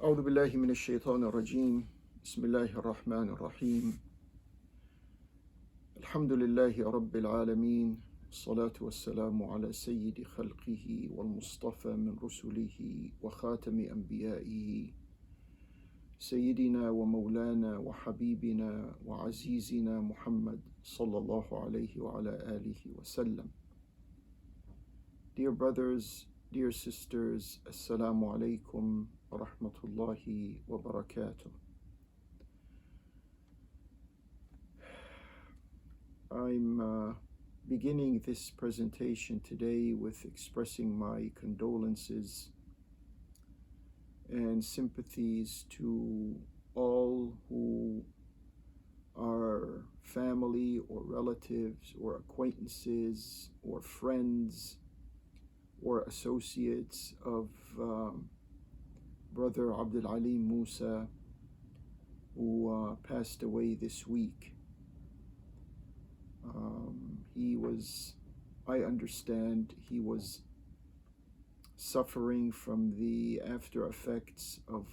أعوذ بالله من الشيطان الرجيم. بسم الله الرحمن الرحيم. الحمد لله رب العالمين، الصلاة والسلام على سيد خلقه والمصطفى من رسله وخاتم أنبيائه سيدنا ومولانا وحبيبنا وعزيزنا محمد صلى الله عليه وعلى آله وسلم. Dear brothers, dear sisters, Assalamu alaikum wa rahmatullahi wa barakatuh. I'm beginning this presentation today with expressing my condolences and sympathies to all who are family or relatives or acquaintances or friends or associates of Brother Abdul Alim Musa, who passed away this week. I understand he was suffering from the after effects of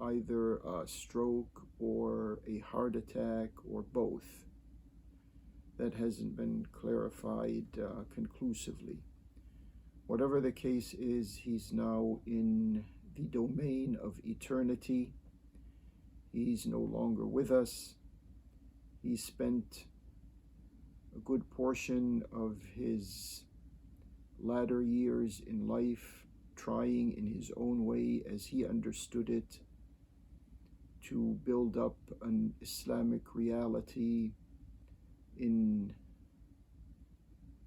either a stroke or a heart attack or both. That hasn't been clarified conclusively. Whatever the case is, he's now in the domain of eternity. He's no longer with us. He spent a good portion of his latter years in life trying in his own way, as he understood it, to build up an Islamic reality in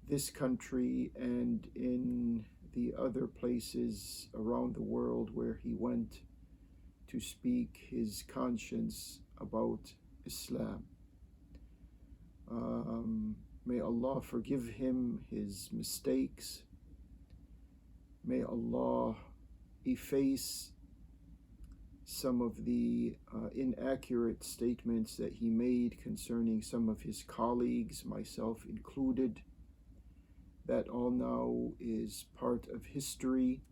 this country and in the other places around the world where he went to speak his conscience about Islam. May Allah forgive him his mistakes. May Allah efface some of the inaccurate statements that he made concerning some of his colleagues, myself included. That all now is part of history.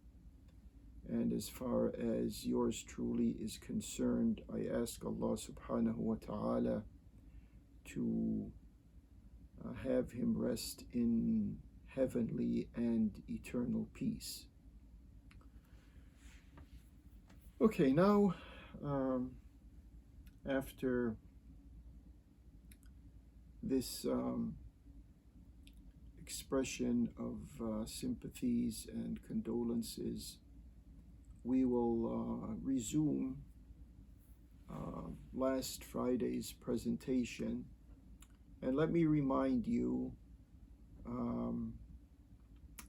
And as far as yours truly is concerned, I ask Allah subhanahu wa ta'ala to have him rest in heavenly and eternal peace. Okay, now after this expression of sympathies and condolences, we will resume last Friday's presentation. And let me remind you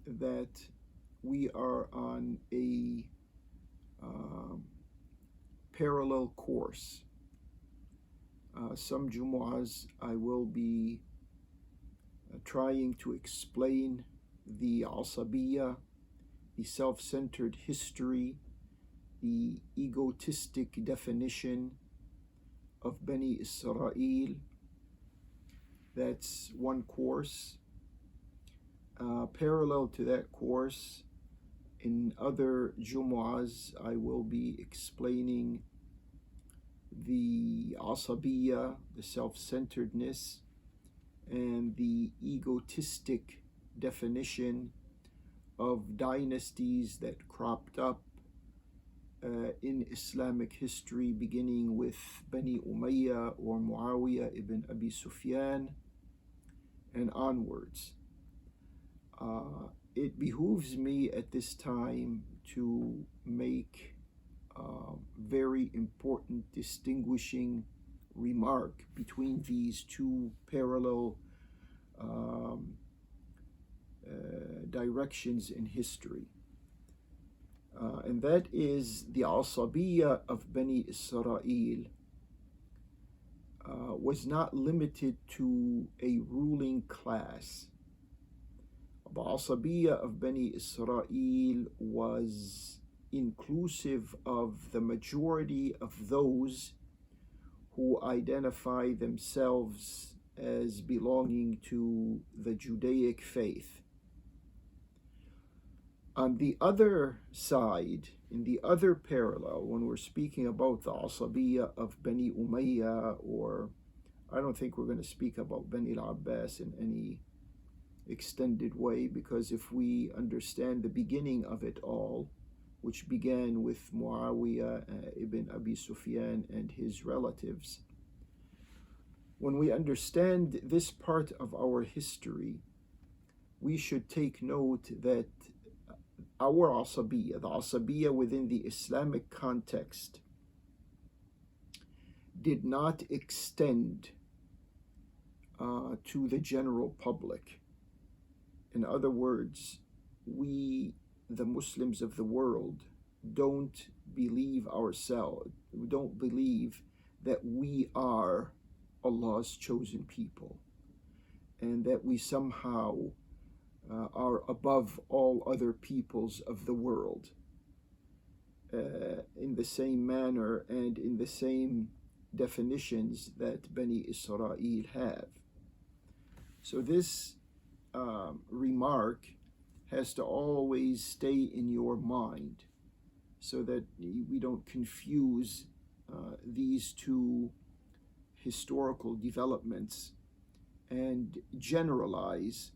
that we are on a parallel course. Some Jumu'ahs I will be trying to explain the Asabiyya, the self-centered history, the egotistic definition of Bani Israel. That's one course. Parallel to that course, in other Jumu'ahs, I will be explaining the Asabiyya, the self-centeredness, and the egotistic definition of dynasties that cropped up in Islamic history, beginning with Bani Umayyah or Muawiyah ibn Abi Sufyan and onwards. It behooves me at this time to make a very important distinguishing remark between these two parallel directions in history. And that is the Asabiyya of Bani Israel was not limited to a ruling class. The Asabiyya of Bani Israel was inclusive of the majority of those who identify themselves as belonging to the Judaic faith. On the other side, in the other parallel, when we're speaking about the Asabiyya of Bani Umayyah, or I don't think we're going to speak about Bani al-Abbas in any extended way, because if we understand the beginning of it all, which began with Muawiyah ibn Abi Sufyan and his relatives, when we understand this part of our history, we should take note that our Asabiyya, the Asabiyya within the Islamic context, did not extend to the general public. In other words, we, the Muslims of the world, don't believe ourselves, we don't believe that we are Allah's chosen people and that we somehow are above all other peoples of the world in the same manner and in the same definitions that Bani Israel have. So this remark has to always stay in your mind so that we don't confuse these two historical developments and generalize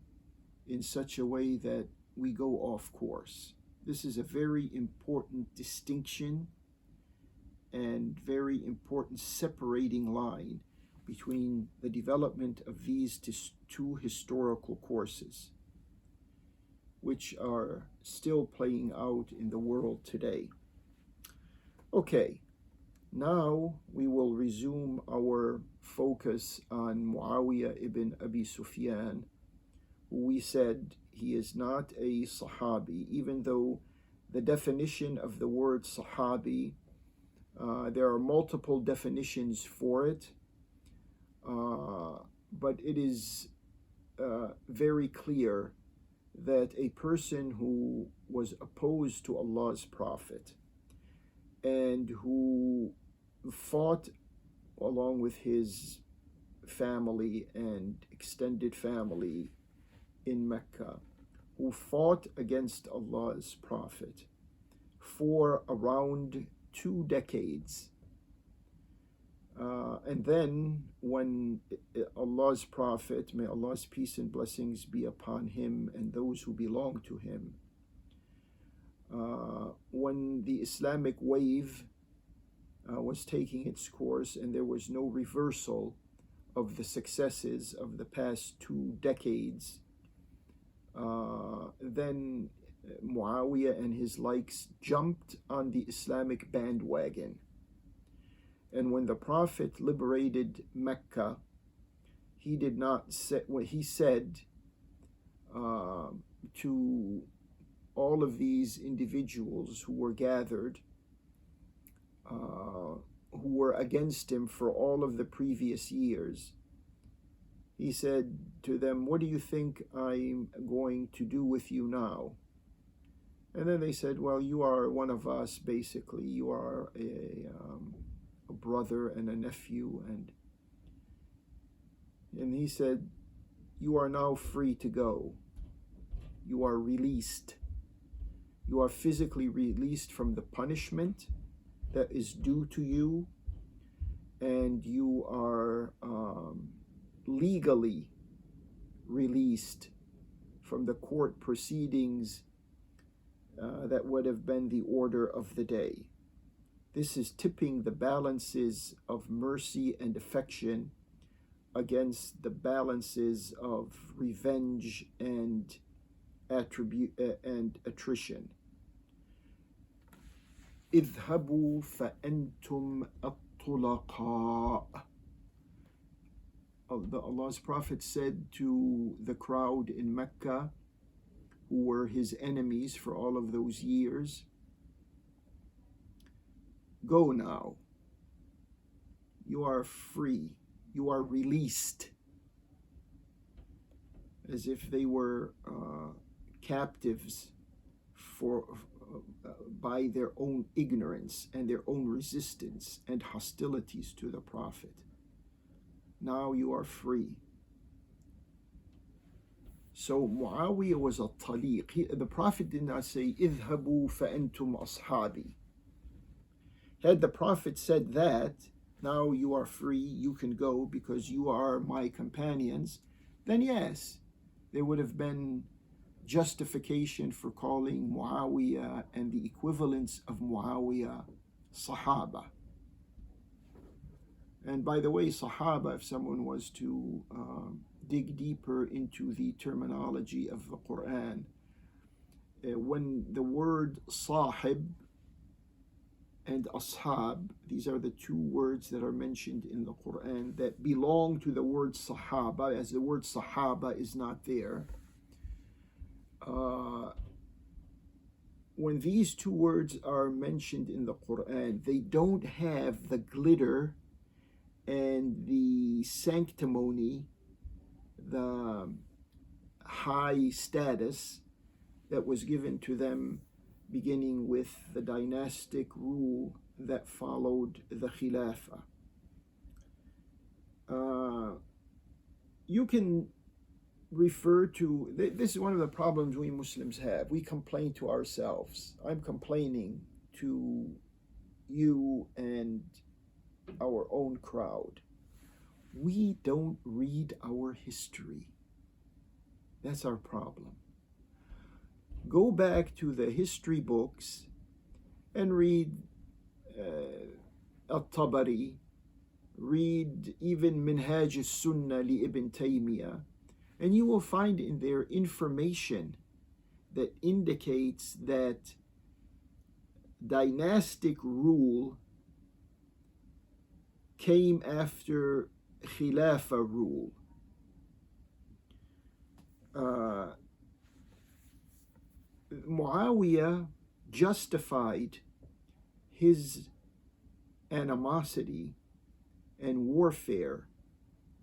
in such a way that we go off course. This is a very important distinction and very important separating line between the development of these two historical courses, which are still playing out in the world today. Okay, now we will resume our focus on Muawiyah ibn Abi Sufyan, who we said he is not a Sahabi, even though the definition of the word Sahabi, there are multiple definitions for it, but it is very clear that a person who was opposed to Allah's Prophet and who fought along with his family and extended family in Mecca, who fought against Allah's Prophet for around 2 decades. And then when Allah's Prophet, may Allah's peace and blessings be upon him and those who belong to him, when the Islamic wave was taking its course and there was no reversal of the successes of the past 2 decades, then Muawiyah and his likes jumped on the Islamic bandwagon. And when the Prophet liberated Mecca, he did not say what he said to all of these individuals who were gathered, who were against him for all of the previous years. He said to them, "What do you think I'm going to do with you now?" And then they said, "Well, you are one of us, basically. You are a brother and a nephew." And he said, "You are now free to go. You are released. You are physically released from the punishment that is due to you, and you are legally released from the court proceedings that would have been the order of the day." This is tipping the balances of mercy and affection against the balances of revenge and attrition. اذهبوا فأنتم الطلقاء. Allah's Prophet said to the crowd in Mecca, who were his enemies for all of those years, "Go now. You are free. You are released." As if they were captives by their own ignorance and their own resistance and hostilities to the Prophet. Now you are free. So Muawiyah was a taliq. The Prophet did not say, اذهبوا فأنتم أصحابي. Had the Prophet said that, now you are free, you can go because you are my companions, then yes, there would have been justification for calling Muawiyah and the equivalents of Muawiyah Sahaba. And by the way, Sahaba, if someone was to dig deeper into the terminology of the Quran, when the word Sahib and Ashab, these are the two words that are mentioned in the Quran that belong to the word Sahaba, as the word Sahaba is not there. When these two words are mentioned in the Quran, they don't have the glitter and the sanctimony, the high status that was given to them beginning with the dynastic rule that followed the Khilafah. You can refer to, this is one of the problems we Muslims have. We complain to ourselves. I'm complaining to you and our own crowd. We don't read our history. That's our problem. Go back to the history books and read Al-Tabari, read even Minhaj al-Sunnah li Ibn Taymiyyah, and you will find in there information that indicates that dynastic rule came after Khilafah rule. Muawiyah justified his animosity and warfare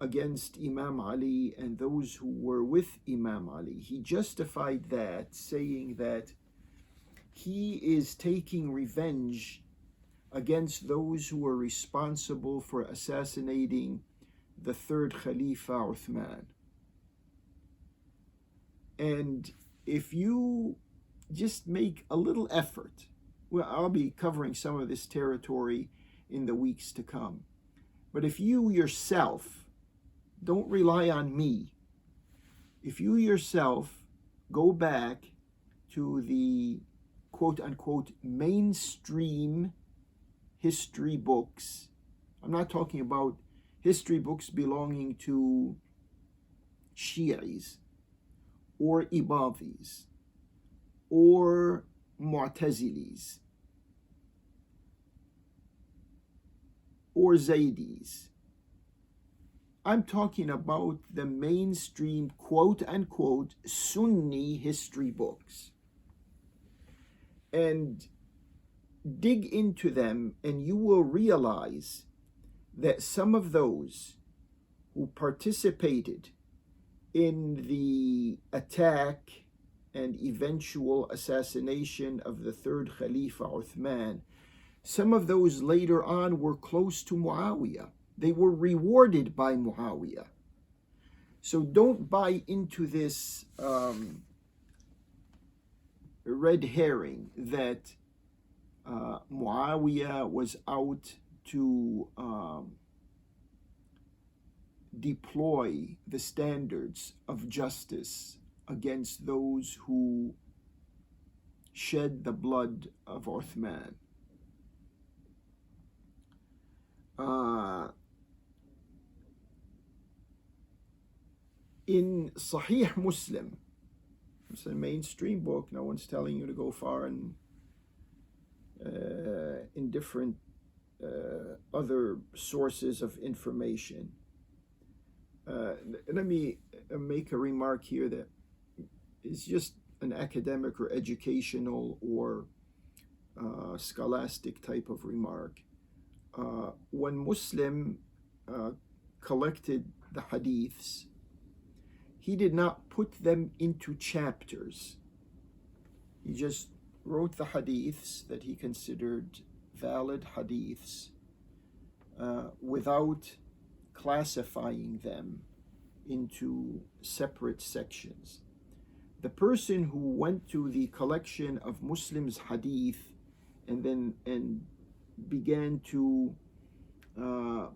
against Imam Ali and those who were with Imam Ali. He justified that, saying that he is taking revenge against those who were responsible for assassinating the third Khalifa Uthman. And if you just make a little effort, well, I'll be covering some of this territory in the weeks to come, but if you yourself, don't rely on me, if you yourself go back to the quote-unquote mainstream history books, I'm not talking about history books belonging to Shi'is or Ibadis or Mu'tazilis or Zaydis. I'm talking about the mainstream quote-unquote Sunni history books. And dig into them and you will realize that some of those who participated in the attack and eventual assassination of the third Khalifa Uthman, some of those later on were close to Muawiyah. They were rewarded by Muawiyah. So don't buy into this red herring that Muawiyah was out to deploy the standards of justice against those who shed the blood of Uthman. In Sahih Muslim, it's a mainstream book, no one's telling you to go far and in different other sources of information. Let me make a remark here that is just an academic or educational or scholastic type of remark. When Muslim collected the hadiths, he did not put them into chapters. He just wrote the hadiths that he considered valid hadiths without classifying them into separate sections. The person who went to the collection of Muslims' hadith and began to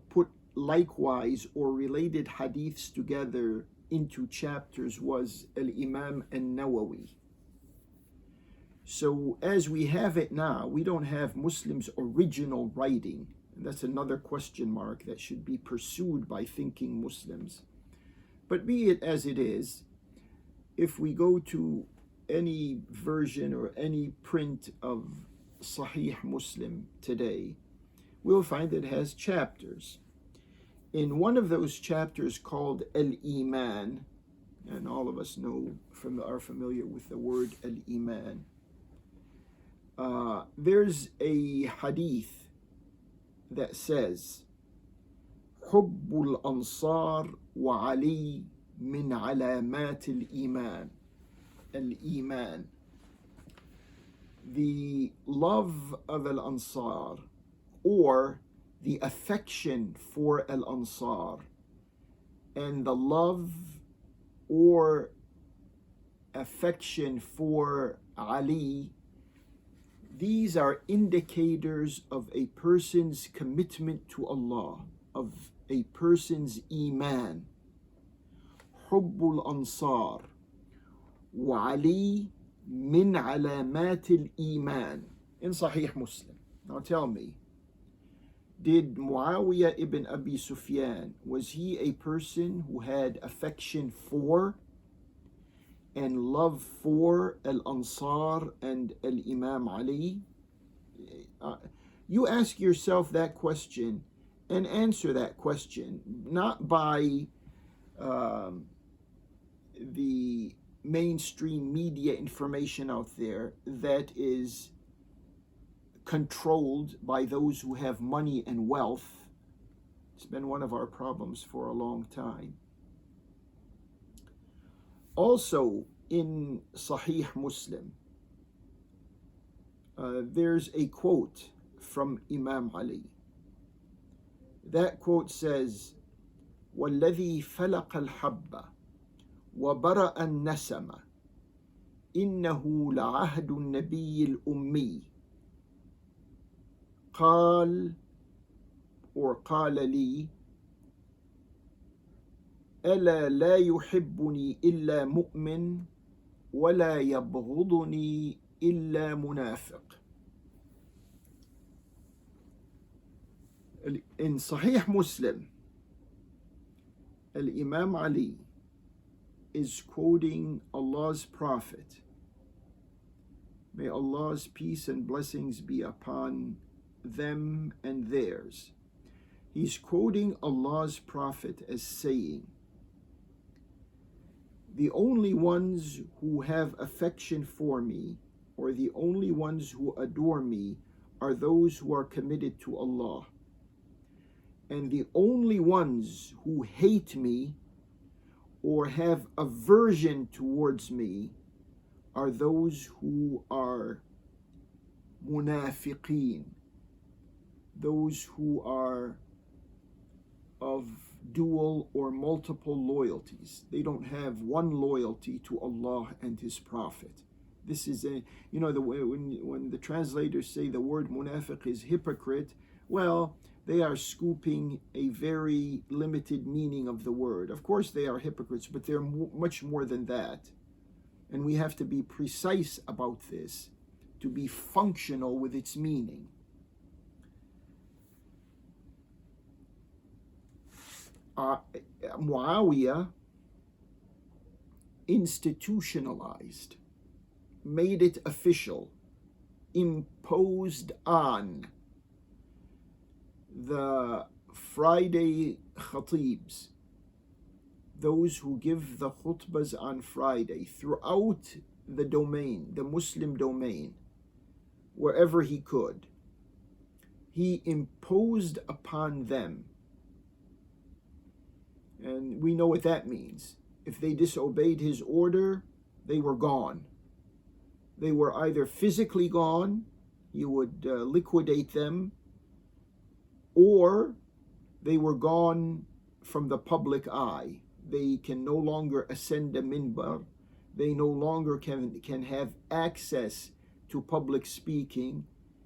put likewise or related hadiths together into chapters was Al-Imam An-Nawawi. So as we have it now, we don't have Muslims' original writing. And that's another question mark that should be pursued by thinking Muslims. But be it as it is, if we go to any version or any print of Sahih Muslim today, we'll find it has chapters. In one of those chapters called Al-Iman, and all of us are familiar with the word Al-Iman, there's a hadith that says, حب الأنصار وعلي من علامات الإيمان. Al-Iman. The love of Al-Ansar, or the affection for Al-Ansar, and the love or affection for Ali, these are indicators of a person's commitment to Allah, of a person's Iman. حب الأنصار وعلي من علامات الإيمان, in Sahih Muslim. Now tell me, did Muawiyah ibn Abi Sufyan, was he a person who had affection for and love for Al-Ansar and Al-Imam Ali? You ask yourself that question and answer that question, not by the mainstream media information out there that is controlled by those who have money and wealth. It's been one of our problems for a long time. Also, in Sahih Muslim, there's a quote from Imam Ali. That quote says, وَالَّذِي فَلَقَ الْحَبَّ وَبَرَأَ النَّسَمَ إِنَّهُ لَعَهْدُ النَّبِيِّ الْأُمِّيِّ قال لي ألا لا يحبني إلا مؤمن ولا يبغضني إلا منافق. In Sahih Muslim, Al-Imam Ali is quoting Allah's Prophet. May Allah's peace and blessings be upon them and theirs. He's quoting Allah's Prophet as saying, the only ones who have affection for me, or the only ones who adore me, are those who are committed to Allah. And the only ones who hate me or have aversion towards me are those who are munafiqeen, those who are of dual or multiple loyalties. They don't have one loyalty to Allah and His Prophet. This is when the translators say the word munafiq is hypocrite, well, they are scooping a very limited meaning of the word. Of course they are hypocrites, but they're much more than that. And we have to be precise about this to be functional with its meaning. Muawiyah institutionalized, made it official, imposed on the Friday khatibs, those who give the khutbahs on Friday throughout the domain, the Muslim domain, wherever he could. He imposed upon them, and we know what that means. If they disobeyed his order, they were gone. They were either physically gone, you would liquidate them, or they were gone from the public eye. They can no longer ascend a minbar. They no longer can have access to public speaking.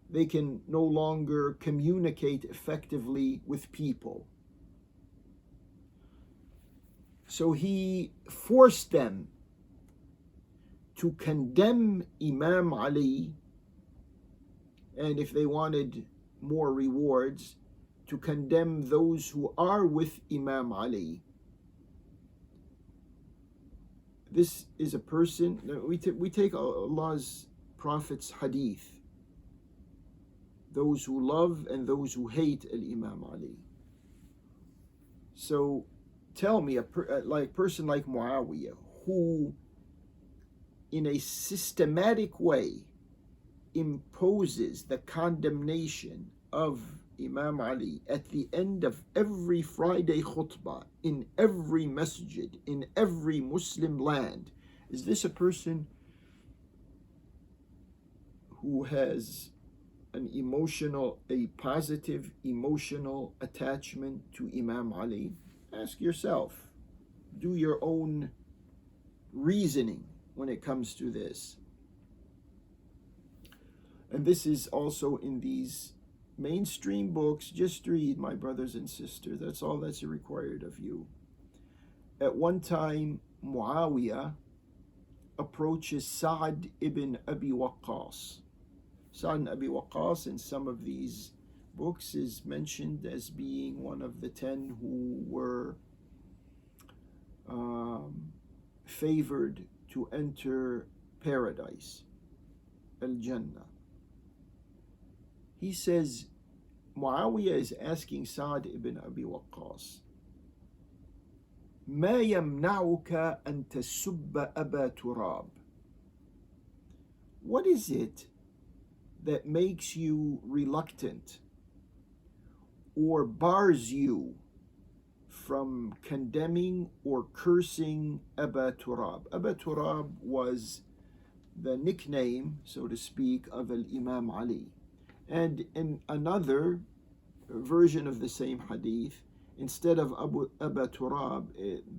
They can no longer communicate effectively with people. So he forced them to condemn Imam Ali, and if they wanted more rewards, to condemn those who are with Imam Ali. This is a person, we take Allah's Prophet's hadith, those who love and those who hate Imam Ali. So tell me, a person like Muawiyah, who in a systematic way imposes the condemnation of Imam Ali at the end of every Friday khutbah, in every masjid, in every Muslim land. Is this a person who has a positive emotional attachment to Imam Ali? Ask yourself. Do your own reasoning when it comes to this. And this is also in these mainstream books. Just read, my brothers and sisters. That's all that's required of you. At one time, Muawiyah approaches Sa'd ibn Abi Waqqas. Sa'd ibn Abi Waqqas in some of these books is mentioned as being one of the 10 who were favored to enter paradise, Al-Jannah. He says, Muawiyah is asking Sa'd ibn Abi Waqqas, ما يمنعك أن تسب أبا تراب? What is it that makes you reluctant or bars you from condemning or cursing Aba Turab? Aba Turab was the nickname, so to speak, of Imam Ali. And in another version of the same hadith, instead of Aba Turab,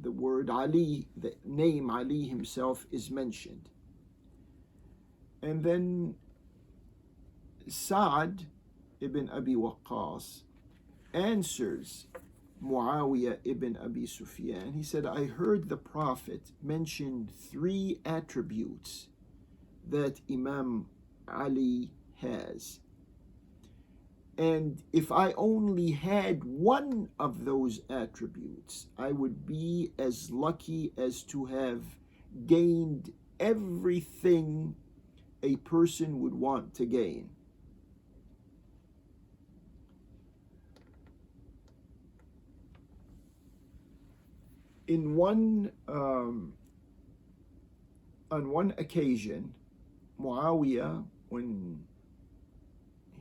the word Ali, the name Ali himself is mentioned. And then Sa'd ibn Abi Waqqas answers Muawiyah ibn Abi Sufyan. He said, I heard the Prophet mention 3 attributes that Imam Ali has. And if I only had one of those attributes, I would be as lucky as to have gained everything a person would want to gain. On one occasion, Muawiyah, when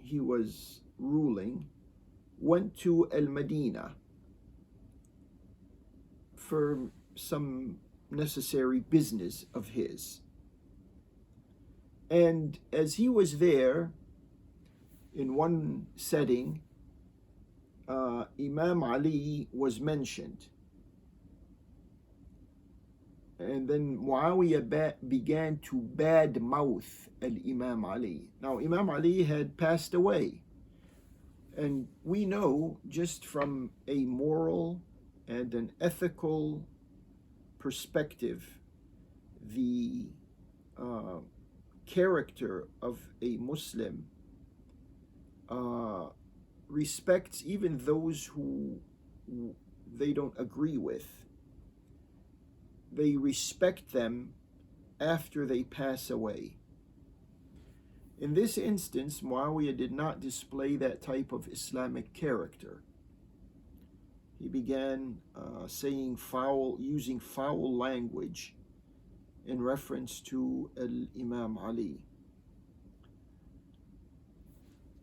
he was ruling, went to Al-Madinah for some necessary business of his. And as he was there, in one setting, Imam Ali was mentioned. And then Muawiyah began to badmouth Imam Ali. Now, Imam Ali had passed away. And we know, just from a moral and an ethical perspective, the character of a Muslim respects even those who they don't agree with. They respect them after they pass away. In this instance, Muawiyah did not display that type of Islamic character. He began using foul language in reference to Imam Ali.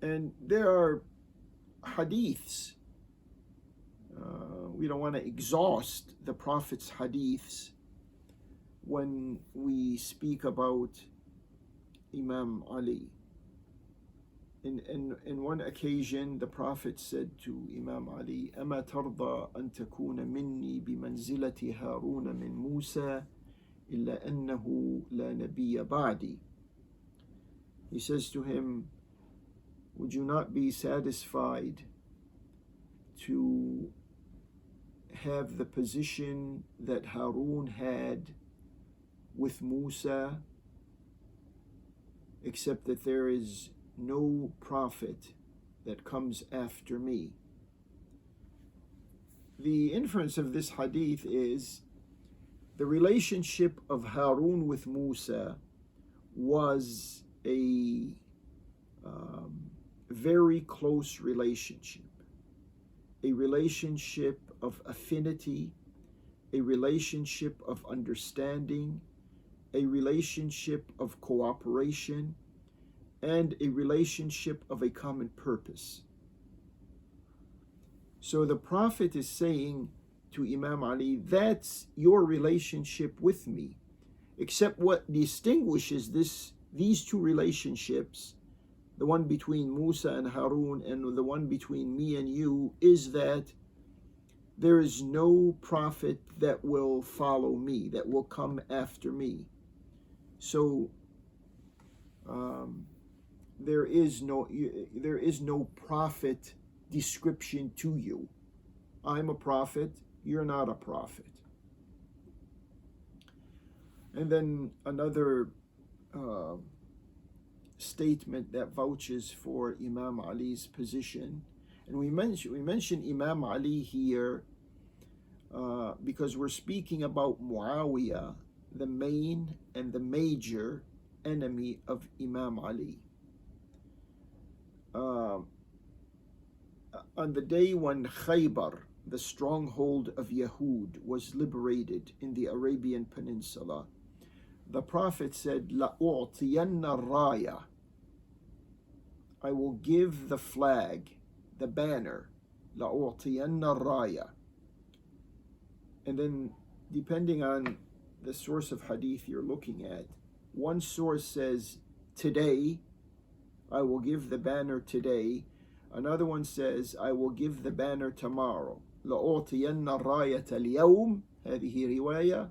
And there are hadiths. We don't want to exhaust the Prophet's hadiths when we speak about Imam Ali. in one occasion, the Prophet said to Imam Ali, أَمَا تَرْضَى أَن تَكُونَ مِنِّي بِمَنْزِلَةِ هَارُونَ مِنْ مُوسَى إِلَّا أَنَّهُ لَا نَبِيَّ بَعْدِي. He says to him, would you not be satisfied to have the position that Harun had with Musa, except that there is no prophet that comes after me? The inference of this hadith is the relationship of Harun with Musa was a very close relationship, a relationship of affinity, a relationship of understanding, a relationship of cooperation, and a relationship of a common purpose. So the Prophet is saying to Imam Ali, that's your relationship with me, except what distinguishes these two relationships, the one between Musa and Harun and the one between me and you, is that there is no prophet that will follow me, that will come after me. So there is no prophet description to you. I'm a prophet, you're not a prophet. And then another statement that vouches for Imam Ali's position, and we mention Imam Ali here because we're speaking about Muawiyah, the main and the major enemy of Imam Ali. On the day when Khaybar, the stronghold of Yahud, was liberated in the Arabian Peninsula, the Prophet said, لَأُعْطِيَنَّ الرَّايَةَ, I will give the flag, the banner, لَأُعْطِيَنَّ الرَّايَةَ. And then, depending on the source of hadith you're looking at, one source says, today, I will give the banner today. Another one says, I will give the banner tomorrow. لَأُعْطِيَنَّ الرَّايَةَ الْيَوْمِ, هذه رواية.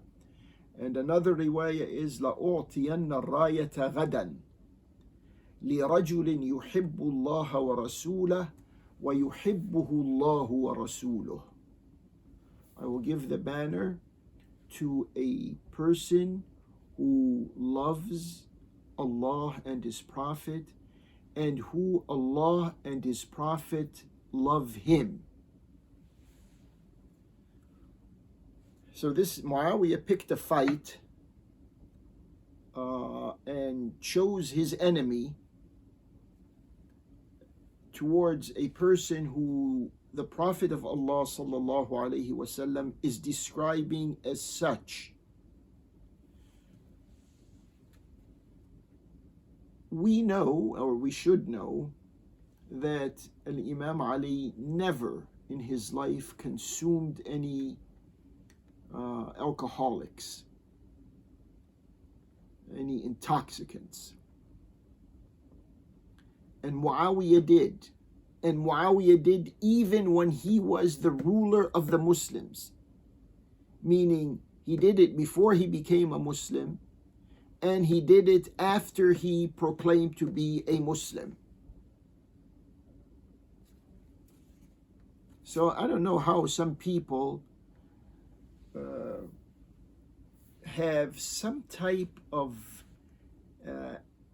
And another riwayah is لَأُعْطِيَنَّ الرَّايَةَ غَدًا لِرَجُلٍ يُحِبُّ اللَّهَ وَرَسُولَهُ وَيُحِبُّهُ اللَّهُ وَرَسُولُهُ. I will give the banner to a person who loves Allah and His Prophet, and who Allah and His Prophet love him. So this Muawiyah picked a fight and chose his enemy towards a person who the Prophet of Allah sallallahu alaihi wasallam is describing as such. We know, or we should know, that Imam Ali never in his life consumed any alcoholics, any intoxicants. And Muawiyah did. And Muawiyah did even when he was the ruler of the Muslims. Meaning, he did it before he became a Muslim, and he did it after he proclaimed to be a Muslim. So I don't know how some people have some type of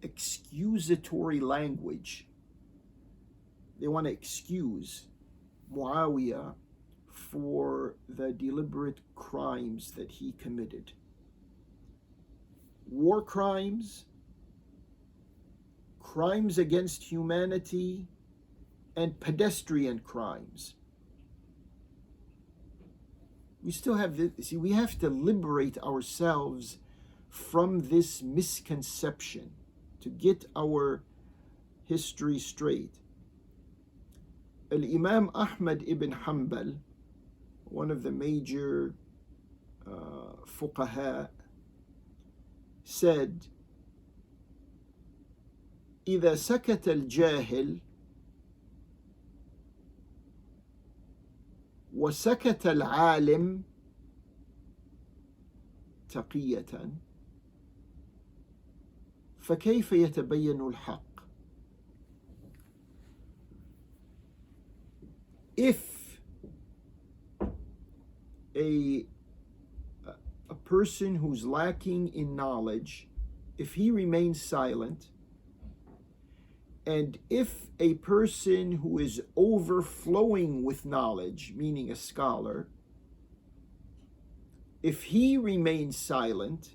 excusatory language. They want to excuse Muawiyah for the deliberate crimes that he committed. War crimes, crimes against humanity, and pedestrian crimes. We still have this, we have to liberate ourselves from this misconception to get our history straight. Al-Imam Ahmad ibn Hanbal, one of the major fuqaha, said إذا سكت الجاهل وسكت العالم تقية فكيف يتبين الحق؟ If a person who's lacking in knowledge, if he remains silent, and if a person who is overflowing with knowledge, meaning a scholar, if he remains silent,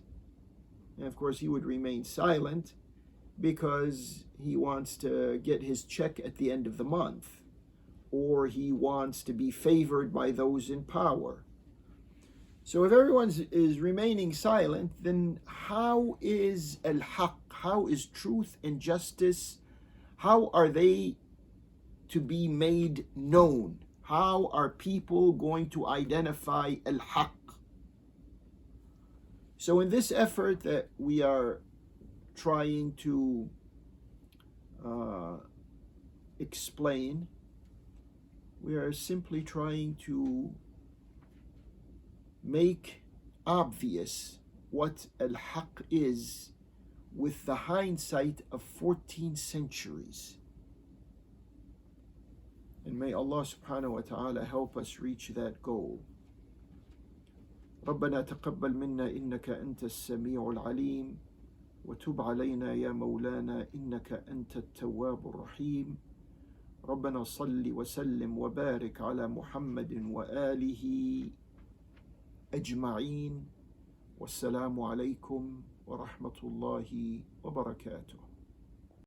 and of course he would remain silent because he wants to get his check at the end of the month, or he wants to be favored by those in power. So if everyone is remaining silent, then how is al-haq, how is truth and justice, how are they to be made known? How are people going to identify al-haq? So in this effort that we are trying to explain, we are simply trying to make obvious what al-haq is with the hindsight of 14 centuries. And may Allah subhanahu wa ta'ala help us reach that goal. ربنا تقبل منا إنك أنت السميع العليم وتب علينا يا مولانا إنك أنت التواب الرحيم. ربنا صل وسلم وبارك على محمد وآله أجمعين والسلام عليكم ورحمة الله وبركاته.